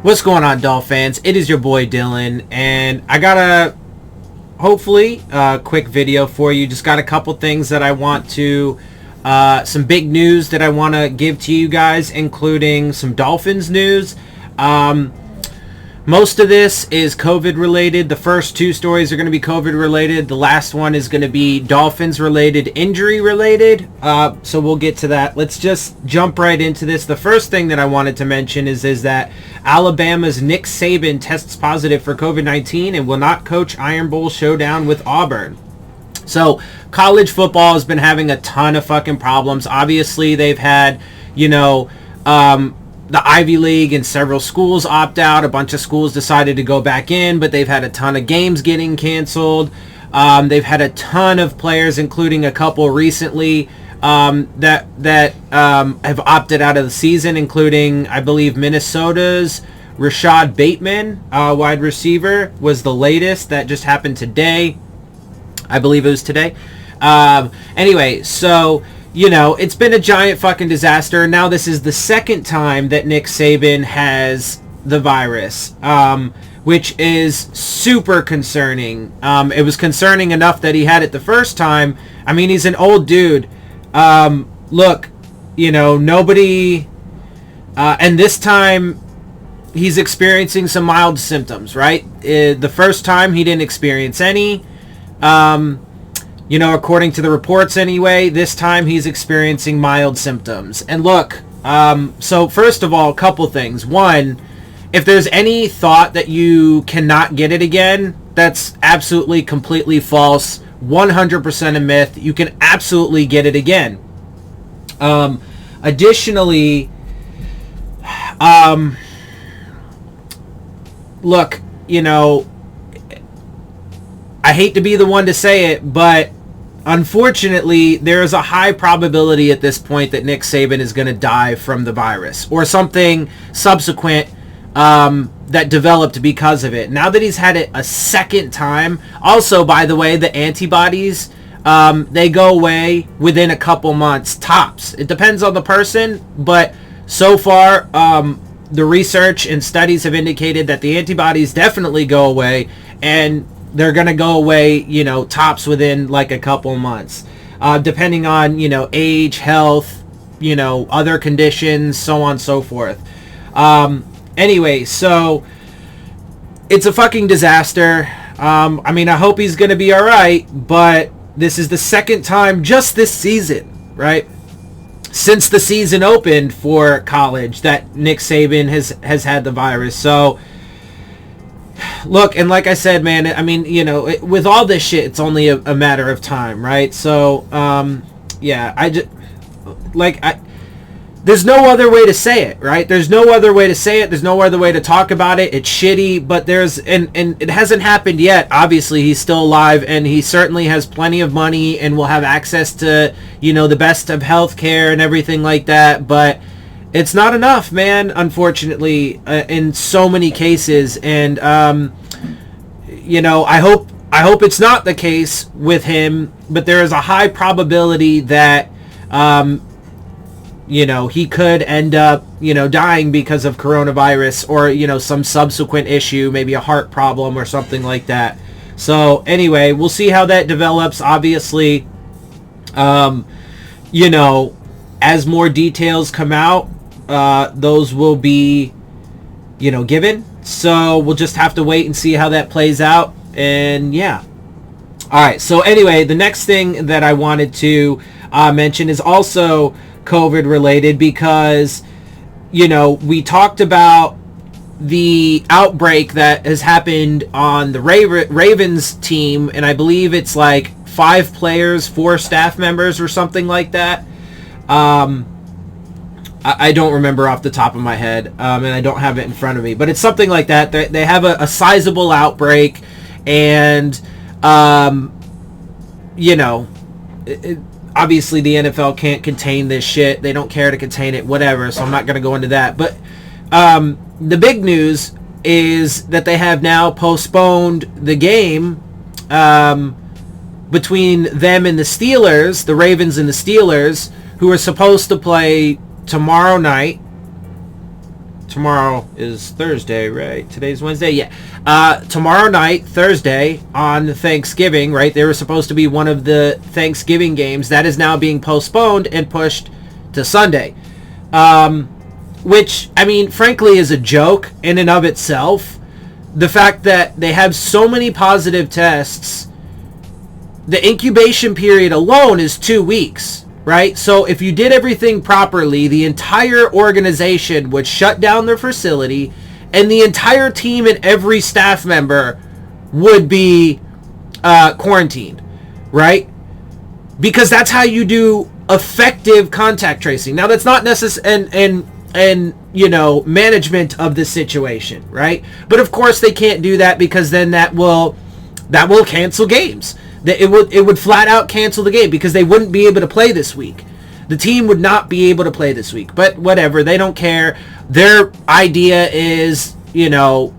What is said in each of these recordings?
What's going on, Dolphins? It is your boy Dillon, and I got a hopefully quick video for you. Just got a couple things that I want to, some big news that I want to give to you guys, including some Dolphins news. Most of this is COVID related. The first two stories are going to be COVID related. The last one is going to be Dolphins related, injury related. So we'll get to that. Let's just jump right into this. The first thing that I wanted to mention is that Alabama's Nick Saban tests positive for COVID-19 and will not coach Iron Bowl showdown with Auburn. So college football has been having a ton of fucking problems. Obviously, they've had, the Ivy League and several schools opt out. A bunch of schools decided to go back in, but they've had a ton of games getting canceled. They've had a ton of players, including a couple recently, that have opted out of the season, including, I believe, Minnesota's Rashad Bateman, wide receiver, was the latest. That just happened today. I believe it was today. Anyway, so it's been a giant fucking disaster. Now this is the second time that Nick Saban has the virus, which is super concerning. It was concerning enough that he had it the first time. I mean, he's an old dude. Look, nobody... and this time, he's experiencing some mild symptoms, right? The first time, he didn't experience any. According to the reports anyway, this time he's experiencing mild symptoms. And look, so first of all, a couple things. One, if there's any thought that you cannot get it again, that's absolutely completely false. 100% a myth. You can absolutely get it again. Additionally, look, I hate to be the one to say it, but unfortunately, there is a high probability at this point that Nick Saban is going to die from the virus or something subsequent that developed because of it. Now that he's had it a second time, also, by the way, the antibodies, they go away within a couple months, tops. It depends on the person, but so far, the research and studies have indicated that the antibodies definitely go away, and they're going to go away, tops within like a couple months, depending on, age, health, other conditions, so on and so forth. Anyway, so it's a fucking disaster. I hope he's going to be all right, but this is the second time just this season, right? Since the season opened for college that Nick Saban has had the virus. So look, and like I said, man, with all this shit, it's only a matter of time, right? So, there's no other way to say it, right? There's no other way to say it. There's no other way to talk about it. It's shitty, but and it hasn't happened yet. Obviously, he's still alive, and he certainly has plenty of money and will have access to, the best of health care and everything like that, but it's not enough, man, unfortunately, in so many cases. And, I hope it's not the case with him, but there is a high probability that, he could end up, dying because of coronavirus or, some subsequent issue, maybe a heart problem or something like that. So anyway, we'll see how that develops. Obviously, as more details come out, those will be, given. So we'll just have to wait and see how that plays out. And yeah. All right. So anyway, the next thing that I wanted to mention is also COVID related because, we talked about the outbreak that has happened on the Ravens team. And I believe it's like 5 players, 4 staff members or something like that. I don't remember off the top of my head, and I don't have it in front of me, but it's something like that. They have a sizable outbreak, and, obviously the NFL can't contain this shit. They don't care to contain it, whatever, so I'm not going to go into that. But the big news is that they have now postponed the game between them and the Steelers, the Ravens and the Steelers, who are supposed to play tomorrow night tomorrow is Thursday, right? Today's Wednesday, yeah. Tomorrow night, Thursday, on Thanksgiving, right? They were supposed to be one of the Thanksgiving games. That is now being postponed and pushed to Sunday. Which, I mean, frankly, is a joke in and of itself. The fact that they have so many positive tests, the incubation period alone is 2 weeks, right? So if you did everything properly, the entire organization would shut down their facility, and the entire team and every staff member would be quarantined, right? Because that's how you do effective contact tracing. Now, that's not necessary, and you know, management of the situation, right? But of course they can't do that, because then that will cancel games. It would flat out cancel the game, because they wouldn't be able to play this week. The team would not be able to play this week. But whatever, they don't care. Their idea is, you know,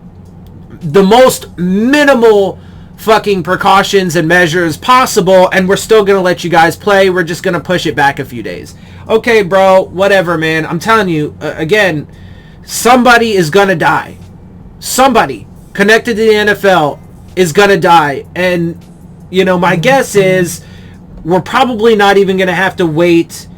the most minimal fucking precautions and measures possible, and we're still going to let you guys play. We're just going to push it back a few days. Okay, bro, whatever, man. I'm telling you, again, somebody is going to die. Somebody connected to the NFL is going to die. And, you know, my guess is we're probably not even going to have to wait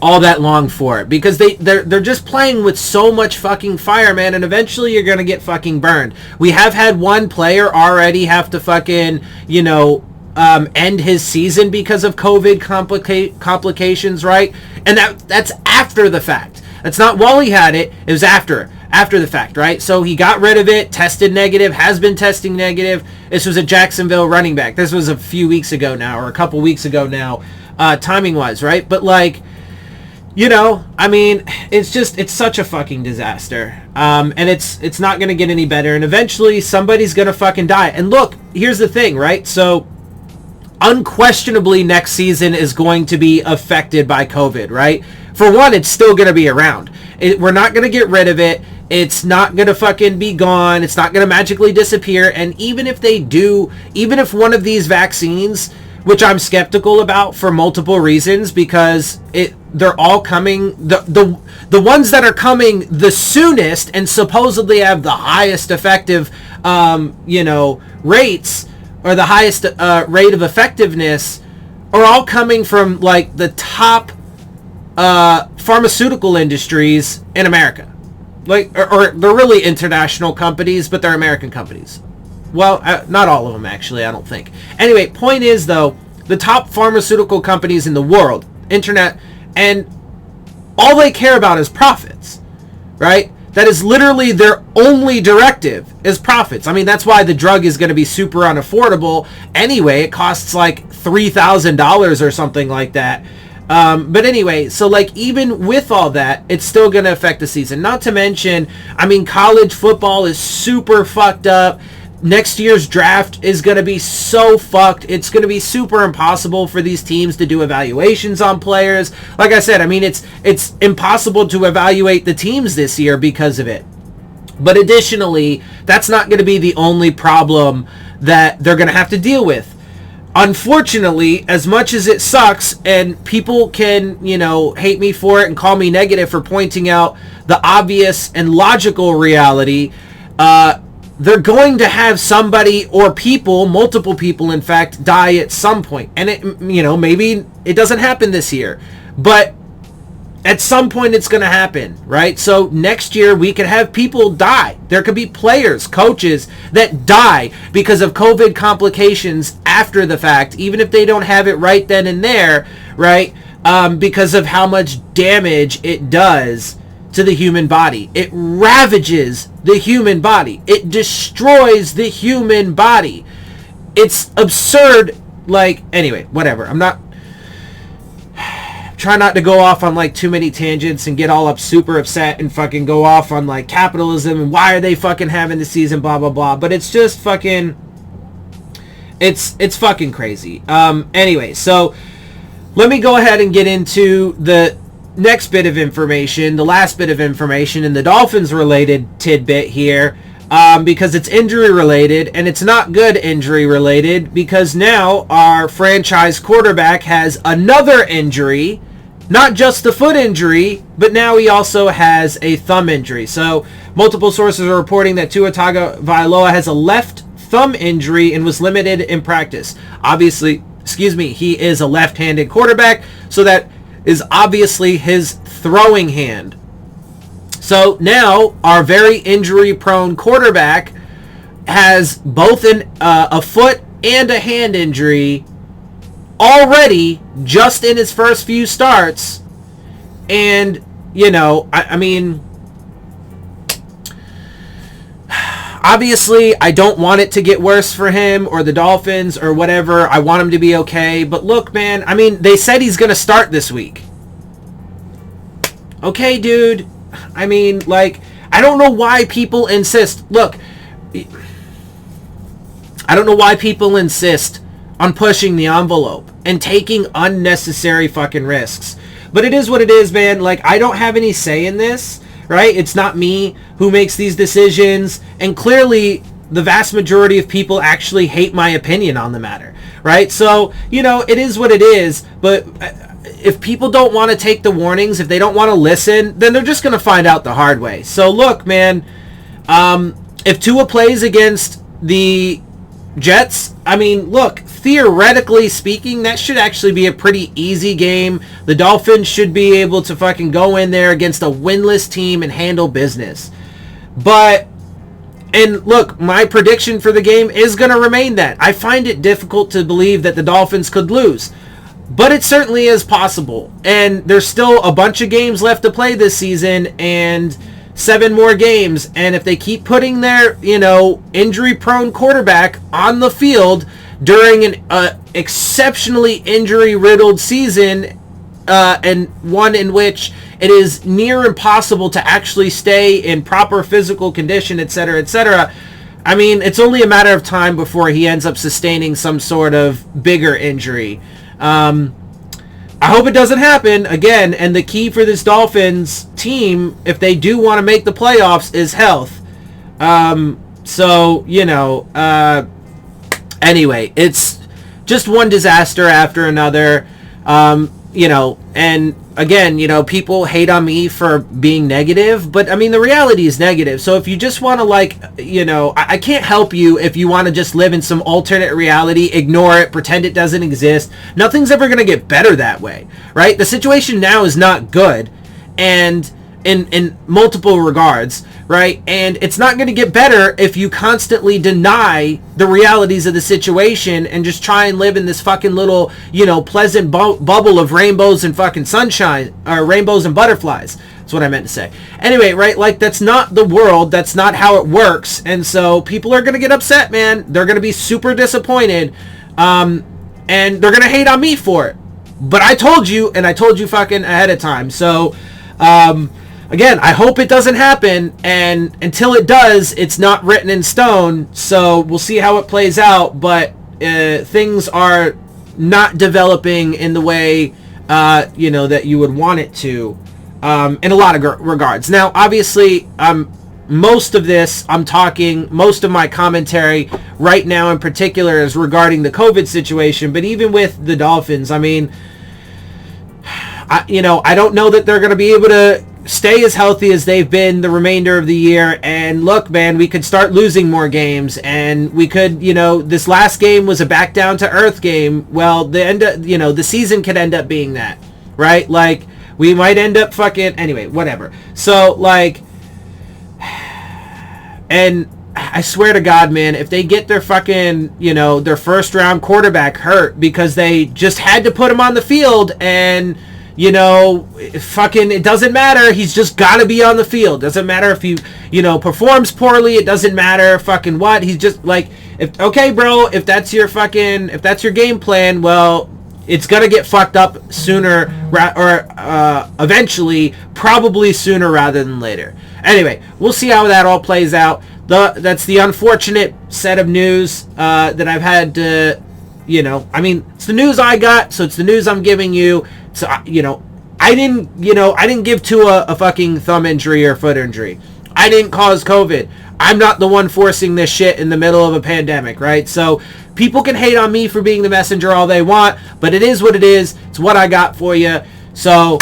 all that long for it, because they're just playing with so much fucking fire, man, and eventually you're gonna get fucking burned. We have had one player already have to fucking, you know, end his season because of COVID complications, right? And that's after the fact. That's not while he had it. It was after the fact, right? So he got rid of it, tested negative, has been testing negative. This was a Jacksonville running back. This was a few weeks ago now, or a couple weeks ago now, timing wise, right? But like, you know, I mean, it's such a fucking disaster. And it's not going to get any better. And eventually somebody's going to fucking die. And look, here's the thing, right? So unquestionably next season is going to be affected by COVID, right? For one, it's still going to be around. We're not going to get rid of it. It's not going to fucking be gone. It's not going to magically disappear. And even if they do, even if one of these vaccines, which I'm skeptical about for multiple reasons, because they're all coming, the ones that are coming the soonest and supposedly have the highest effective, you know, rates, or the highest rate of effectiveness, are all coming from like the top pharmaceutical industries in America. Like, or they're really international companies, but they're American companies. Well, not all of them, actually, I don't think. Anyway, point is, though, the top pharmaceutical companies in the world, internet, and all they care about is profits, right? That is literally their only directive, is profits. I mean, that's why the drug is going to be super unaffordable anyway. It costs like $3,000 or something like that. But anyway, so like even with all that, it's still going to affect the season. Not to mention, I mean, college football is super fucked up. Next year's draft is going to be so fucked. It's going to be super impossible for these teams to do evaluations on players. Like I said, I mean, it's impossible to evaluate the teams this year because of it. But additionally, that's not going to be the only problem that they're going to have to deal with. Unfortunately, as much as it sucks, and people can, you know, hate me for it and call me negative for pointing out the obvious and logical reality, they're going to have somebody or people, multiple people in fact, die at some point. And it, you know, maybe it doesn't happen this year, but at some point it's going to happen, right? So next year we could have people die. There could be players, coaches that die because of COVID complications after the fact, even if they don't have it right then and there, right? Because of how much damage it does to the human body. It ravages the human body. It destroys the human body. It's absurd. Like, anyway, whatever. I'm not... Try not to go off on like too many tangents and get all super upset and fucking go off on like capitalism and why are they fucking having the season, blah, blah, blah. But it's just fucking... It's fucking crazy. Anyway, so let me go ahead and get into the next bit of information, the last bit of information in the Dolphins related tidbit here, because it's injury related, and it's not good injury related, because now our franchise quarterback has another injury not just the foot injury, but now he also has a thumb injury. So multiple sources are reporting that Tua Tagovailoa has a left thumb injury and was limited in practice. Obviously, he is a left-handed quarterback, so that is obviously his throwing hand. So now our very injury-prone quarterback has both a foot and a hand injury already just in his first few starts. And, I mean, obviously, I don't want it to get worse for him or the Dolphins or whatever. I want him to be okay. But look, man, I mean, they said he's going to start this week. Okay, dude. I mean, like, I don't know why people insist. Look, I don't know why people insist on pushing the envelope and taking unnecessary fucking risks. But it is what it is, man. Like, I don't have any say in this, right? It's not me who makes these decisions. And clearly, the vast majority of people actually hate my opinion on the matter, right? So, it is what it is. But if people don't want to take the warnings, if they don't want to listen, then they're just going to find out the hard way. So, look, man, if Tua plays against the Jets, I mean, look, theoretically speaking, that should actually be a pretty easy game. The Dolphins should be able to fucking go in there against a winless team and handle business. And look, my prediction for the game is going to remain that. I find it difficult to believe that the Dolphins could lose, but it certainly is possible. And there's still a bunch of games left to play this season, and 7 more games, and if they keep putting their, injury-prone quarterback on the field during an exceptionally injury-riddled season, and one in which it is near impossible to actually stay in proper physical condition, etc., I mean, it's only a matter of time before he ends up sustaining some sort of bigger injury. I hope it doesn't happen again. And the key for this Dolphins team, if they do want to make the playoffs, is health. Anyway, it's just one disaster after another. And again, people hate on me for being negative, but I mean, the reality is negative. So if you just want to I can't help you if you want to just live in some alternate reality, ignore it, pretend it doesn't exist. Nothing's ever going to get better that way, right? The situation now is not good, and in multiple regards, right? And it's not going to get better if you constantly deny the realities of the situation and just try and live in this fucking little, pleasant bubble of rainbows and fucking sunshine, or rainbows and butterflies. That's what I meant to say. Anyway, right? Like, that's not the world. That's not how it works. And so people are going to get upset, man. They're going to be super disappointed. And they're going to hate on me for it. But I told you, and I told you fucking ahead of time. So, again, I hope it doesn't happen, and until it does, it's not written in stone, so we'll see how it plays out, but things are not developing in the way, that you would want it to, in a lot of regards. Now, obviously, most of my commentary right now in particular is regarding the COVID situation, but even with the Dolphins, I mean, I don't know that they're going to be able to stay as healthy as they've been the remainder of the year. And look, man, we could start losing more games, and we could, this last game was a back down to earth game. Well, the season could end up being that, right? Like, we might end up anyway, whatever. So, like, and I swear to God, man, if they get their fucking, their first round quarterback hurt because they just had to put him on the field, and it doesn't matter. He's just got to be on the field. Doesn't matter if he, performs poorly. It doesn't matter fucking what. He's just like, okay, bro, if that's your game plan, well, it's going to get fucked up sooner or eventually, probably sooner rather than later. Anyway, we'll see how that all plays out. That's the unfortunate set of news that I've had to, it's the news I got, so it's the news I'm giving you. So, I didn't give Tua a fucking thumb injury or foot injury. I didn't cause COVID. I'm not the one forcing this shit in the middle of a pandemic, right? So people can hate on me for being the messenger all they want, but it is what it is. It's what I got for you. So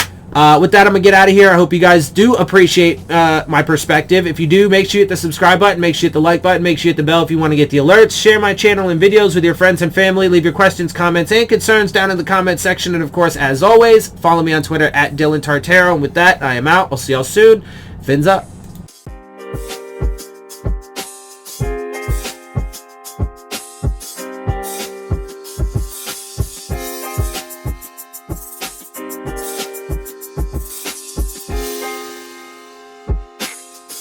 with that, I'm going to get out of here. I hope you guys do appreciate my perspective. If you do, make sure you hit the subscribe button. Make sure you hit the like button. Make sure you hit the bell if you want to get the alerts. Share my channel and videos with your friends and family. Leave your questions, comments, and concerns down in the comment section. And, of course, as always, follow me on Twitter at Dillon Tartaro. And with that, I am out. I'll see y'all soon. Fins up.